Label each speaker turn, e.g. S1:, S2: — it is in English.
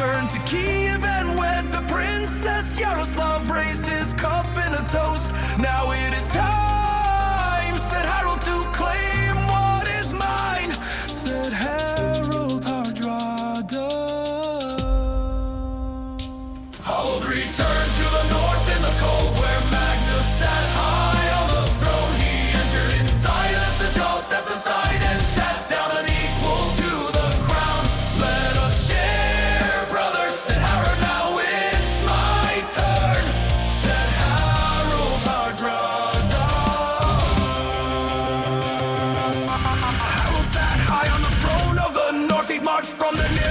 S1: returned to Kiev and wed the princess. Yaroslav raised his cup in a toast. Now it is time, said Harald, to claim what is mine, said Harald Hardrada. Harald returned to the north in the cold, where Magnus sat high on the throne. He entered in silence, the jaw stepped aside and sat down, unequal to the crown. Let us share, brothers, said Harald, now it's my turn, said Harald Hardrada. Harald sat high on the throne of the north, he marched from the near